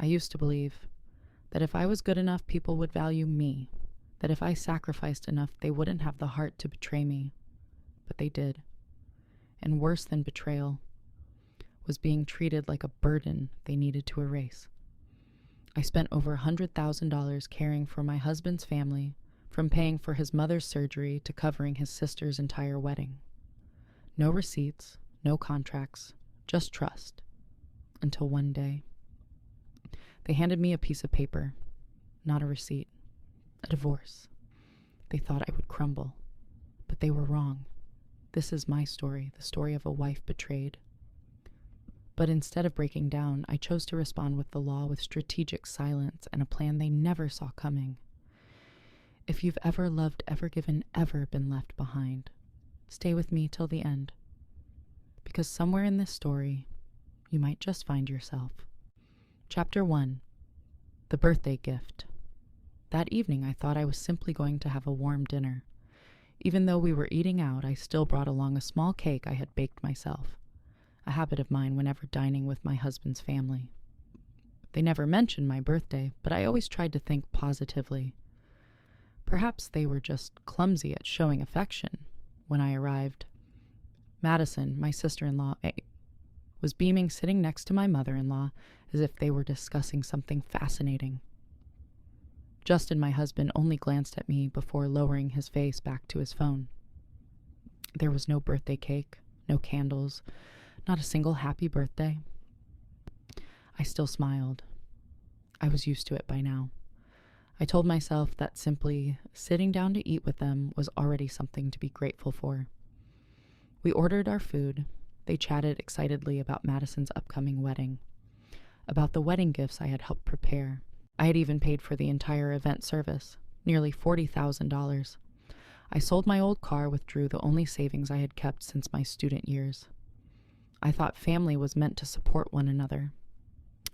used to believe that if I was good enough, people would value me, that if I sacrificed enough, they wouldn't have the heart to betray me. But they did. And worse than betrayal was being treated like a burden they needed to erase. I spent over $100,000 caring for my husband's family, from paying for his mother's surgery to covering his sister's entire wedding. No receipts, no contracts, just trust. Until one day, they handed me a piece of paper, not a receipt, a divorce. They thought I would crumble, but they were wrong. This is my story, the story of a wife betrayed. But instead of breaking down, I chose to respond with the law with strategic silence and a plan they never saw coming. If you've ever loved, ever given, ever been left behind, stay with me till the end. Because somewhere in this story, you might just find yourself. Chapter 1. The Birthday Gift. That evening, I thought I was simply going to have a warm dinner. Even though we were eating out, I still brought along a small cake I had baked myself, a habit of mine whenever dining with my husband's family. They never mentioned my birthday, but I always tried to think positively. Perhaps they were just clumsy at showing affection. When I arrived, Madison, my sister-in-law, was beaming, sitting next to my mother-in-law as if they were discussing something fascinating. Justin, my husband, only glanced at me before lowering his face back to his phone. There was no birthday cake, no candles, not a single happy birthday. I still smiled. I was used to it by now. I told myself that simply sitting down to eat with them was already something to be grateful for. We ordered our food. They chatted excitedly about Madison's upcoming wedding, about the wedding gifts I had helped prepare. I had even paid for the entire event service, nearly $40,000. I sold my old car, withdrew the only savings I had kept since my student years. I thought family was meant to support one another.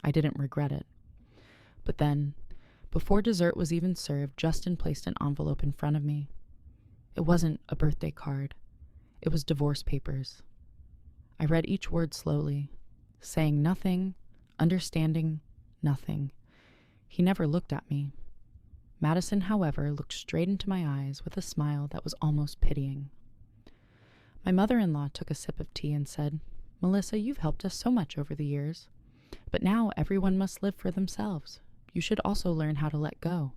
I didn't regret it. But then, before dessert was even served, Justin placed an envelope in front of me. It wasn't a birthday card. It was divorce papers. I read each word slowly, saying nothing, understanding nothing. He never looked at me. Madison, however, looked straight into my eyes with a smile that was almost pitying. My mother-in-law took a sip of tea and said, "Melissa, you've helped us so much over the years. But now everyone must live for themselves. You should also learn how to let go."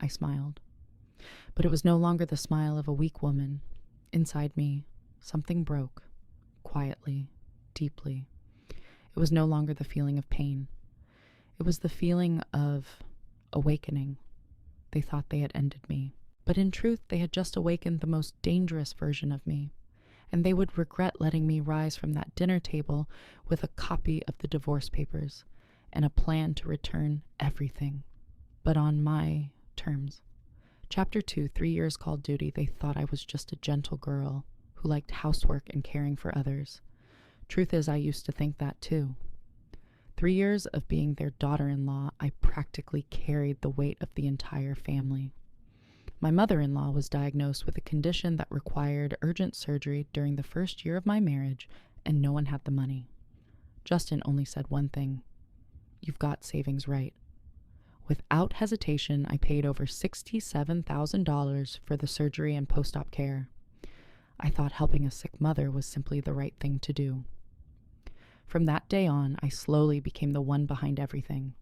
I smiled. But it was no longer the smile of a weak woman. Inside me, something broke, quietly, deeply. It was no longer the feeling of pain. It was the feeling of awakening. They thought they had ended me, but in truth they had just awakened the most dangerous version of me, and they would regret letting me rise from that dinner table with a copy of the divorce papers and a plan to return everything, but on my terms. Chapter 2, 3 years called duty. They thought I was just a gentle girl who liked housework and caring for others. Truth is, I used to think that too. 3 years of being their daughter-in-law, I practically carried the weight of the entire family. My mother-in-law was diagnosed with a condition that required urgent surgery during the first year of my marriage, and no one had the money. Justin only said one thing: "You've got savings right." Without hesitation, I paid over $67,000 for the surgery and post-op care. I thought helping a sick mother was simply the right thing to do. From that day on, I slowly became the one behind everything.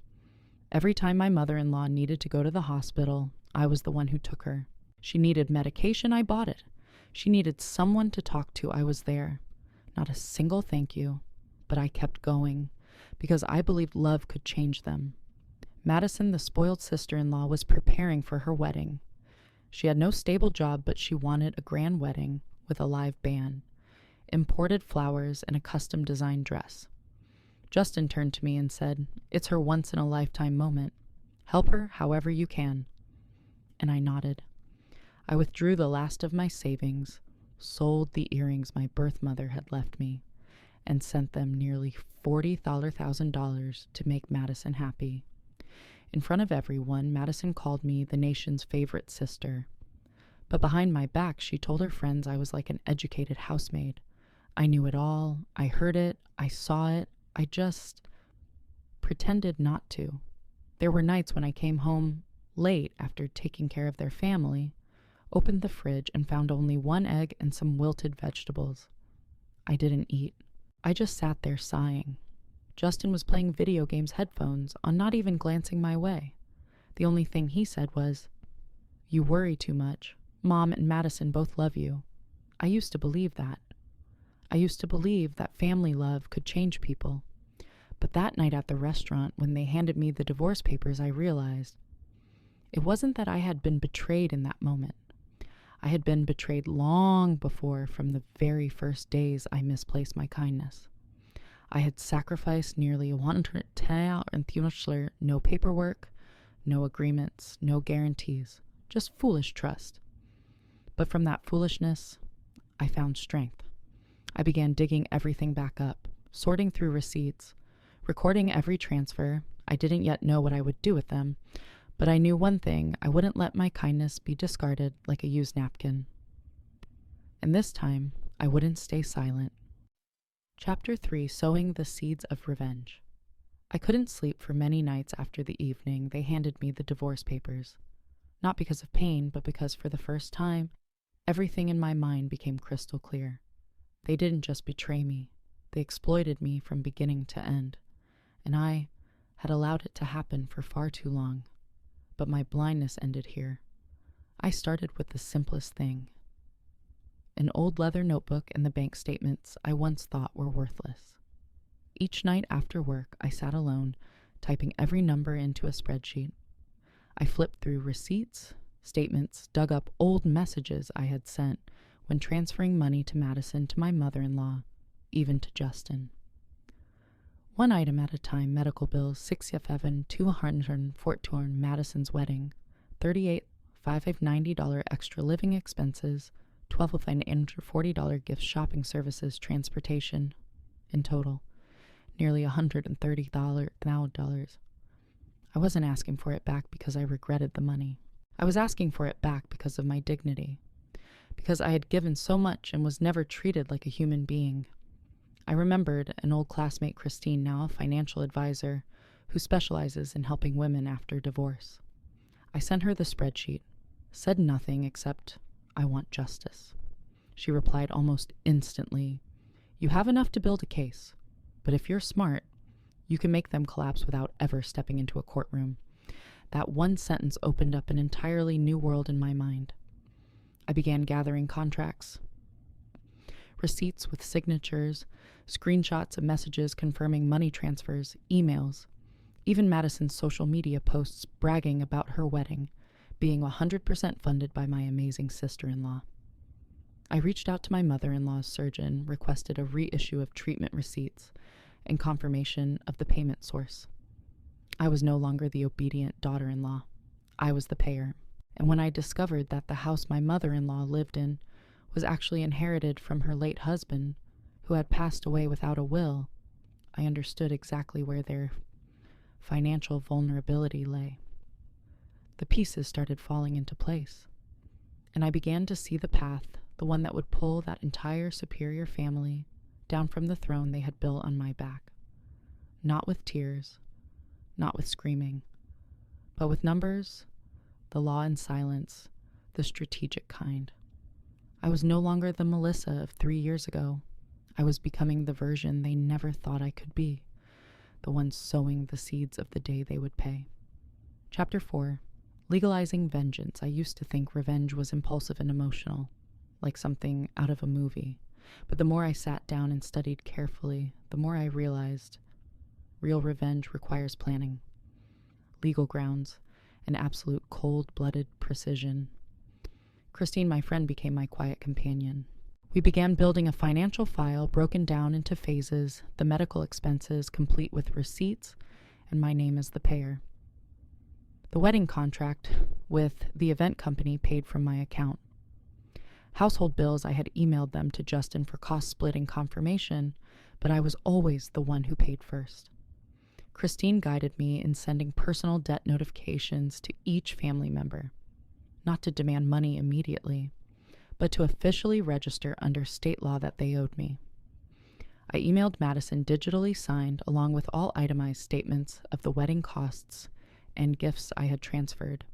Every time my mother-in-law needed to go to the hospital, I was the one who took her. She needed medication, I bought it. She needed someone to talk to, I was there. Not a single thank you, but I kept going, because I believed love could change them. Madison, the spoiled sister-in-law, was preparing for her wedding. She had no stable job, but she wanted a grand wedding with a live band, imported flowers, and a custom-designed dress. Justin turned to me and said, "It's her once-in-a-lifetime moment. Help her however you can." And I nodded. I withdrew the last of my savings, sold the earrings my birth mother had left me, and sent them nearly $40,000 to make Madison happy. In front of everyone, Madison called me the nation's favorite sister. But behind my back, she told her friends I was like an educated housemaid. I knew it all, I heard it, I saw it, I just pretended not to. There were nights when I came home late after taking care of their family, opened the fridge, and found only one egg and some wilted vegetables. I didn't eat. I just sat there sighing. Justin was playing video games headphones on, not even glancing my way. The only thing he said was, "You worry too much. Mom and Madison both love you." I used to believe that. I used to believe that family love could change people. But that night at the restaurant, when they handed me the divorce papers, I realized it wasn't that I had been betrayed in that moment. I had been betrayed long before, from the very first days I misplaced my kindness. I had sacrificed nearly 110 år, no paperwork, no agreements, no guarantees, just foolish trust. But from that foolishness, I found strength. I began digging everything back up, sorting through receipts, recording every transfer. I didn't yet know what I would do with them, but I knew one thing: I wouldn't let my kindness be discarded like a used napkin. And this time, I wouldn't stay silent. Chapter 3: Sowing the Seeds of Revenge. I couldn't sleep for many nights after the evening they handed me the divorce papers. Not because of pain, but because for the first time, everything in my mind became crystal clear. They didn't just betray me. They exploited me from beginning to end. And I had allowed it to happen for far too long. But my blindness ended here. I started with the simplest thing: an old leather notebook and the bank statements I once thought were worthless. Each night after work, I sat alone, typing every number into a spreadsheet. I flipped through receipts, statements, dug up old messages I had sent when transferring money to Madison, to my mother-in-law, even to Justin. One item at a time: medical bills, 6,214 Madison's wedding, $38,590 extra living expenses, $12,940 gift shopping services, transportation. In total, nearly $130,000. I wasn't asking for it back because I regretted the money. I was asking for it back because of my dignity, because I had given so much and was never treated like a human being. I remembered an old classmate, Christine, now a financial advisor, who specializes in helping women after divorce. I sent her the spreadsheet, said nothing except, "I want justice." She replied almost instantly, "You have enough to build a case, but if you're smart, you can make them collapse without ever stepping into a courtroom." That one sentence opened up an entirely new world in my mind. I began gathering contracts, receipts with signatures, screenshots of messages confirming money transfers, emails, even Madison's social media posts bragging about her wedding being 100% funded by my amazing sister-in-law. I reached out to my mother-in-law's surgeon, requested a reissue of treatment receipts and confirmation of the payment source. I was no longer the obedient daughter-in-law. I was the payer. And when I discovered that the house my mother-in-law lived in was actually inherited from her late husband, who had passed away without a will, I understood exactly where their financial vulnerability lay. The pieces started falling into place, and I began to see the path, the one that would pull that entire superior family down from the throne they had built on my back. Not with tears, not with screaming, but with numbers, the law and silence, the strategic kind. I was no longer the Melissa of 3 years ago. I was becoming the version they never thought I could be, the one sowing the seeds of the day they would pay. Chapter 4: Legalizing Vengeance. I used to think revenge was impulsive and emotional, like something out of a movie. But the more I sat down and studied carefully, the more I realized real revenge requires planning, legal grounds, and absolute cold-blooded precision. Christine, my friend, became my quiet companion. We began building a financial file broken down into phases, the medical expenses complete with receipts, and my name as the payer. The wedding contract with the event company paid from my account. Household bills, I had emailed them to Justin for cost splitting confirmation, but I was always the one who paid first. Christine guided me in sending personal debt notifications to each family member, not to demand money immediately, but to officially register under state law that they owed me. I emailed Madison digitally signed along with all itemized statements of the wedding costs and gifts I had transferred.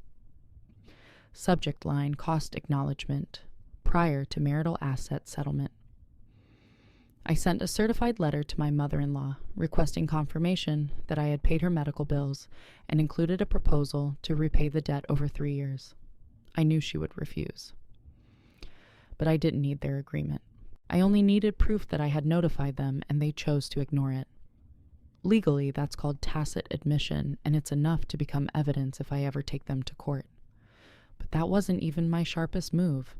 Subject line: cost acknowledgement, prior to marital asset settlement. I sent a certified letter to my mother-in-law requesting confirmation that I had paid her medical bills and included a proposal to repay the debt over 3 years. I knew she would refuse. But I didn't need their agreement. I only needed proof that I had notified them, and they chose to ignore it. Legally, that's called tacit admission, and it's enough to become evidence if I ever take them to court. But that wasn't even my sharpest move.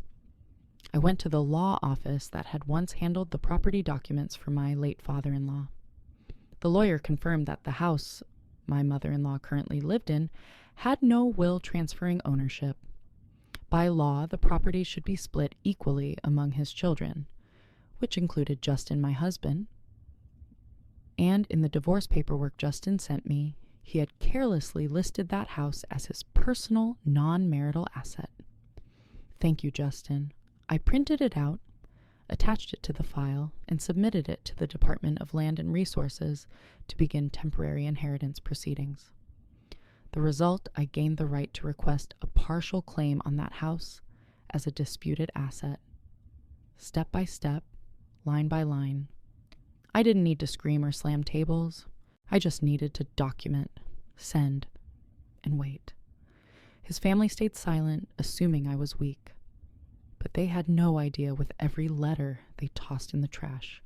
I went to the law office that had once handled the property documents for my late father-in-law. The lawyer confirmed that the house my mother-in-law currently lived in had no will transferring ownership. By law, the property should be split equally among his children, which included Justin, my husband. And in the divorce paperwork Justin sent me, he had carelessly listed that house as his personal, non-marital asset. Thank you, Justin. I printed it out, attached it to the file, and submitted it to the Department of Land and Resources to begin temporary inheritance proceedings. The result, I gained the right to request a partial claim on that house as a disputed asset. Step by step, line by line. I didn't need to scream or slam tables. I just needed to document, send, and wait. His family stayed silent, assuming I was weak. But they had no idea with every letter they tossed in the trash.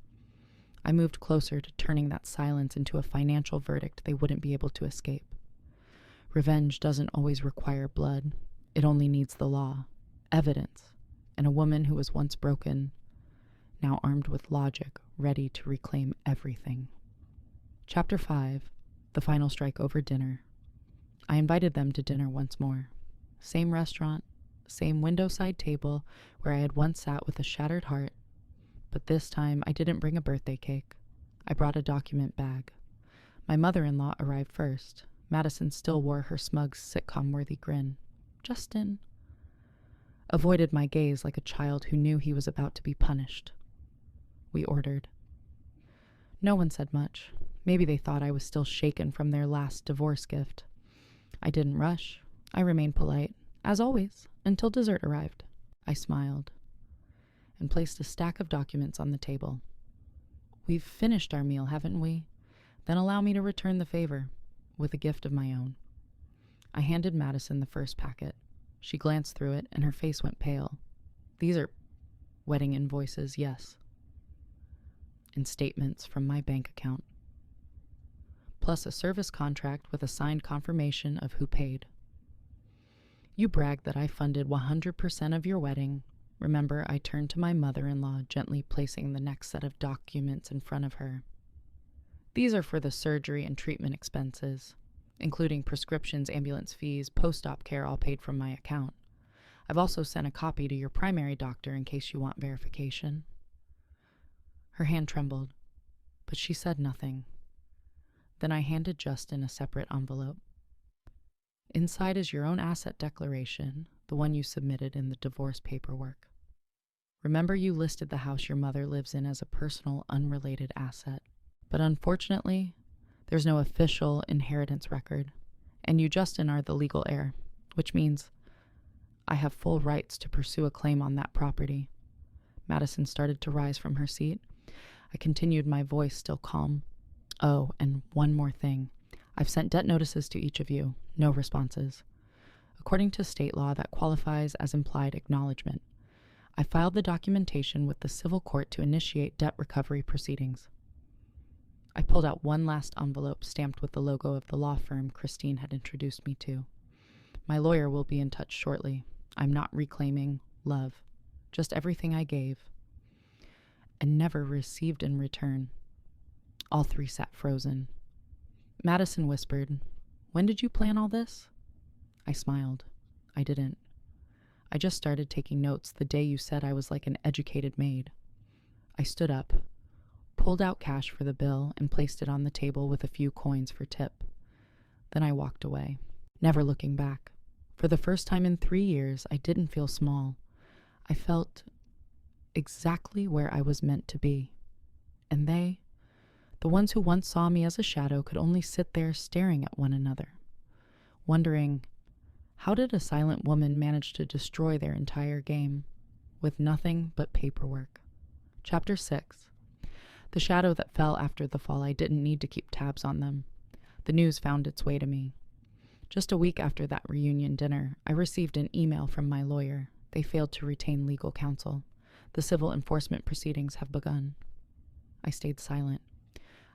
I moved closer to turning that silence into a financial verdict they wouldn't be able to escape. Revenge doesn't always require blood. It only needs the law, evidence, and a woman who was once broken, now armed with logic, ready to reclaim everything. Chapter 5, The Final Strike Over Dinner. I invited them to dinner once more. Same restaurant, same window-side table where I had once sat with a shattered heart, but this time I didn't bring a birthday cake. I brought a document bag. My mother-in-law arrived first. Madison still wore her smug sitcom-worthy grin. Justin avoided my gaze like a child who knew he was about to be punished. We ordered. No one said much. Maybe they thought I was still shaken from their last divorce gift. I didn't rush. I remained polite, as always, until dessert arrived. I smiled and placed a stack of documents on the table. We've finished our meal, haven't we? Then allow me to return the favor with a gift of my own. I handed Madison the first packet. She glanced through it, and her face went pale. These are wedding invoices, yes, and statements from my bank account, plus a service contract with a signed confirmation of who paid. You bragged that I funded 100% of your wedding. Remember, I turned to my mother-in-law, gently placing the next set of documents in front of her. These are for the surgery and treatment expenses, including prescriptions, ambulance fees, post-op care, all paid from my account. I've also sent a copy to your primary doctor in case you want verification. Her hand trembled, but she said nothing. Then I handed Justin a separate envelope. Inside is your own asset declaration, the one you submitted in the divorce paperwork. Remember, you listed the house your mother lives in as a personal, unrelated asset. But unfortunately, there's no official inheritance record, and you, Justin, are the legal heir, which means I have full rights to pursue a claim on that property. Madison started to rise from her seat. I continued, my voice still calm. Oh, and one more thing. I've sent debt notices to each of you. No responses. According to state law, that qualifies as implied acknowledgement. I filed the documentation with the civil court to initiate debt recovery proceedings. I pulled out one last envelope stamped with the logo of the law firm Christine had introduced me to. My lawyer will be in touch shortly. I'm not reclaiming love, just everything I gave and never received in return. All three sat frozen. Madison whispered, "When did you plan all this?" I smiled. I didn't. I just started taking notes the day you said I was like an educated maid. I stood up, pulled out cash for the bill, and placed it on the table with a few coins for tip. Then I walked away, never looking back. For the first time in 3 years, I didn't feel small. I felt exactly where I was meant to be. And they, the ones who once saw me as a shadow, could only sit there staring at one another, wondering, how did a silent woman manage to destroy their entire game with nothing but paperwork? Chapter 6. The shadow that fell after the fall. I didn't need to keep tabs on them. The news found its way to me. Just a week after that reunion dinner, I received an email from my lawyer. They failed to retain legal counsel. The civil enforcement proceedings have begun. I stayed silent.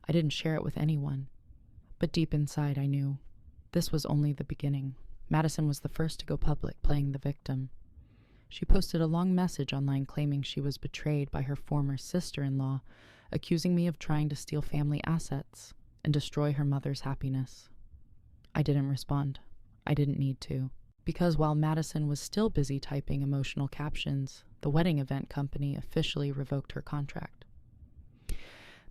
I didn't share it with anyone. But deep inside, I knew this was only the beginning. Madison was the first to go public, playing the victim. She posted a long message online claiming she was betrayed by her former sister-in-law, accusing me of trying to steal family assets and destroy her mother's happiness. I didn't respond. I didn't need to. Because while Madison was still busy typing emotional captions, the wedding event company officially revoked her contract.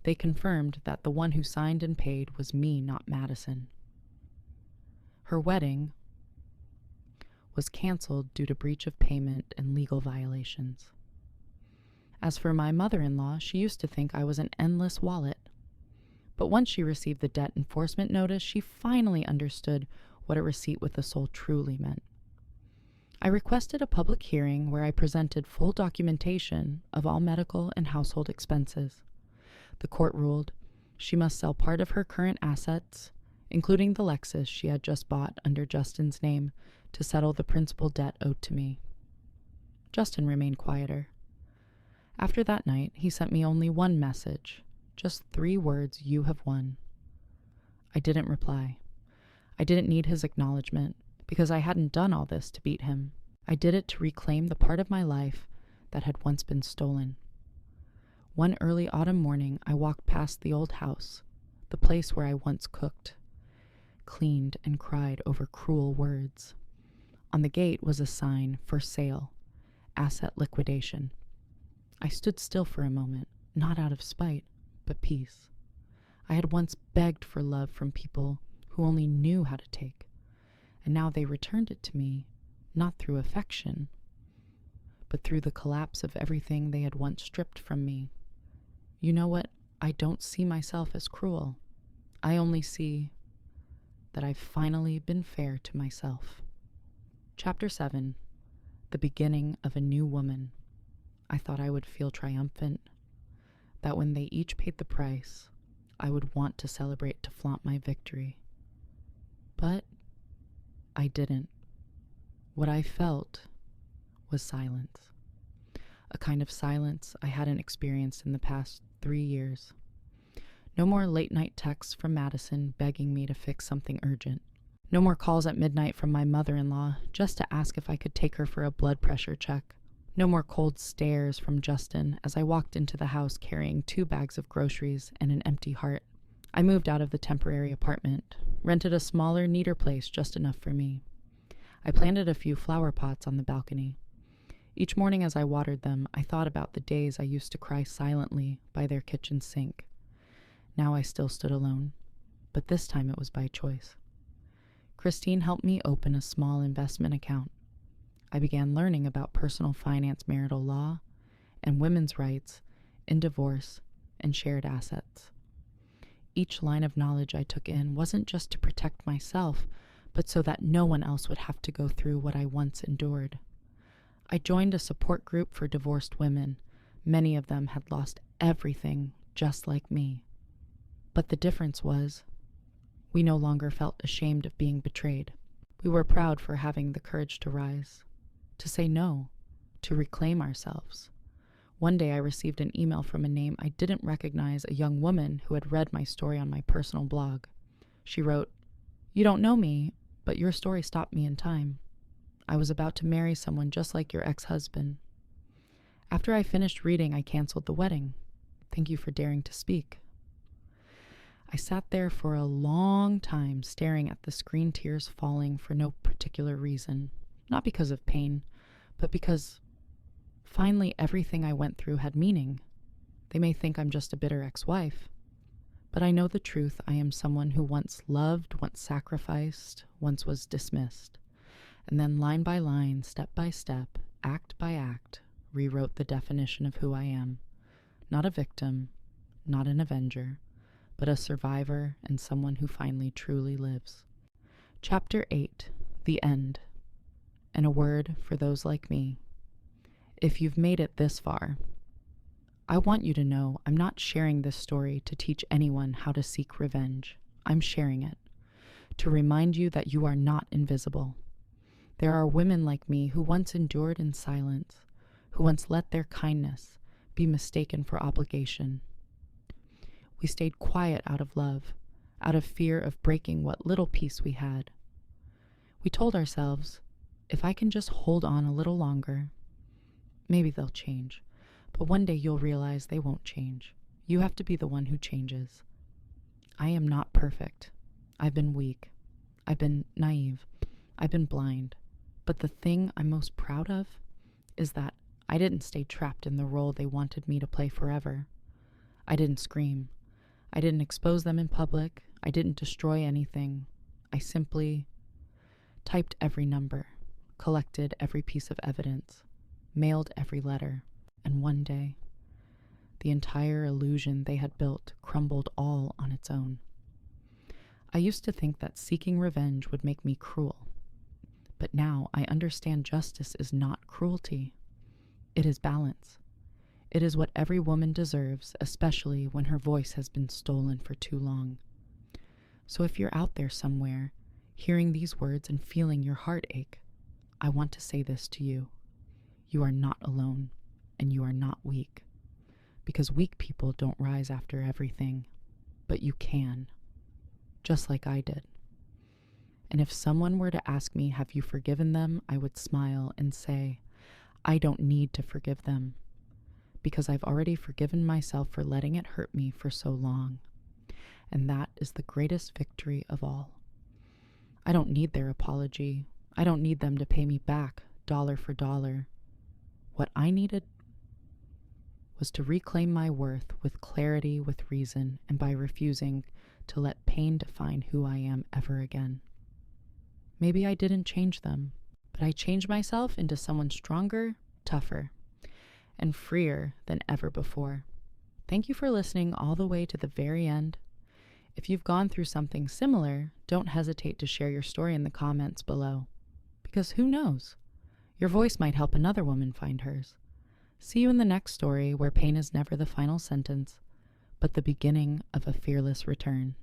They confirmed that the one who signed and paid was me, not Madison. Her wedding was canceled due to breach of payment and legal violations. As for my mother-in-law, she used to think I was an endless wallet. But once she received the debt enforcement notice, she finally understood what a receipt with a soul truly meant. I requested a public hearing where I presented full documentation of all medical and household expenses. The court ruled she must sell part of her current assets, including the Lexus she had just bought under Justin's name, to settle the principal debt owed to me. Justin remained quieter. After that night, he sent me only one message, just 3 words: "You have won." I didn't reply. I didn't need his acknowledgement, because I hadn't done all this to beat him. I did it to reclaim the part of my life that had once been stolen. One early autumn morning, I walked past the old house, the place where I once cooked, cleaned, and cried over cruel words. On the gate was a sign, "For sale, asset liquidation." I stood still for a moment, not out of spite, but peace. I had once begged for love from people who only knew how to take, and now they returned it to me, not through affection, but through the collapse of everything they had once stripped from me. You know what? I don't see myself as cruel. I only see that I've finally been fair to myself. Chapter 7. The beginning of a new woman. I thought I would feel triumphant, that when they each paid the price, I would want to celebrate, to flaunt my victory. But I didn't. What I felt was silence. A kind of silence I hadn't experienced in the past 3 years. No more late-night texts from Madison begging me to fix something urgent. No more calls at midnight from my mother-in-law just to ask if I could take her for a blood pressure check. No more cold stares from Justin as I walked into the house carrying 2 bags of groceries and an empty heart. I moved out of the temporary apartment, rented a smaller, neater place just enough for me. I planted a few flower pots on the balcony. Each morning as I watered them, I thought about the days I used to cry silently by their kitchen sink. Now I still stood alone, but this time it was by choice. Christine helped me open a small investment account. I began learning about personal finance, marital law, and women's rights in divorce and shared assets. Each line of knowledge I took in wasn't just to protect myself, but so that no one else would have to go through what I once endured. I joined a support group for divorced women. Many of them had lost everything just like me. But the difference was, we no longer felt ashamed of being betrayed. We were proud for having the courage to rise, to say no, to reclaim ourselves. One day I received an email from a name I didn't recognize, a young woman who had read my story on my personal blog. She wrote, "You don't know me, but your story stopped me in time. I was about to marry someone just like your ex-husband. After I finished reading, I canceled the wedding. Thank you for daring to speak." I sat there for a long time staring at the screen, tears falling for no particular reason. Not because of pain, but because finally everything I went through had meaning. They may think I'm just a bitter ex-wife, but I know the truth. I am someone who once loved, once sacrificed, once was dismissed, and then line by line, step by step, act by act, rewrote the definition of who I am. Not a victim, not an avenger, but a survivor and someone who finally truly lives. Chapter 8, The End. And a word for those like me. If you've made it this far, I want you to know I'm not sharing this story to teach anyone how to seek revenge. I'm sharing it to remind you that you are not invisible. There are women like me who once endured in silence, who once let their kindness be mistaken for obligation. We stayed quiet out of love, out of fear of breaking what little peace we had. We told ourselves, if I can just hold on a little longer, maybe they'll change. But one day you'll realize they won't change. You have to be the one who changes. I am not perfect. I've been weak. I've been naive. I've been blind. But the thing I'm most proud of is that I didn't stay trapped in the role they wanted me to play forever. I didn't scream. I didn't expose them in public. I didn't destroy anything. I simply typed every number, collected every piece of evidence, mailed every letter, and one day, the entire illusion they had built crumbled all on its own. I used to think that seeking revenge would make me cruel, but now I understand justice is not cruelty. It is balance. It is what every woman deserves, especially when her voice has been stolen for too long. So if you're out there somewhere, hearing these words and feeling your heart ache, I want to say this to you. You are not alone, and you are not weak. Because weak people don't rise after everything, but you can, just like I did. And if someone were to ask me, have you forgiven them? I would smile and say, I don't need to forgive them, because I've already forgiven myself for letting it hurt me for so long. And that is the greatest victory of all. I don't need their apology. I don't need them to pay me back dollar for dollar. What I needed was to reclaim my worth with clarity, with reason, and by refusing to let pain define who I am ever again. Maybe I didn't change them, but I changed myself into someone stronger, tougher, and freer than ever before. Thank you for listening all the way to the very end. If you've gone through something similar, don't hesitate to share your story in the comments below. Because who knows? Your voice might help another woman find hers. See you in the next story where pain is never the final sentence, but the beginning of a fearless return.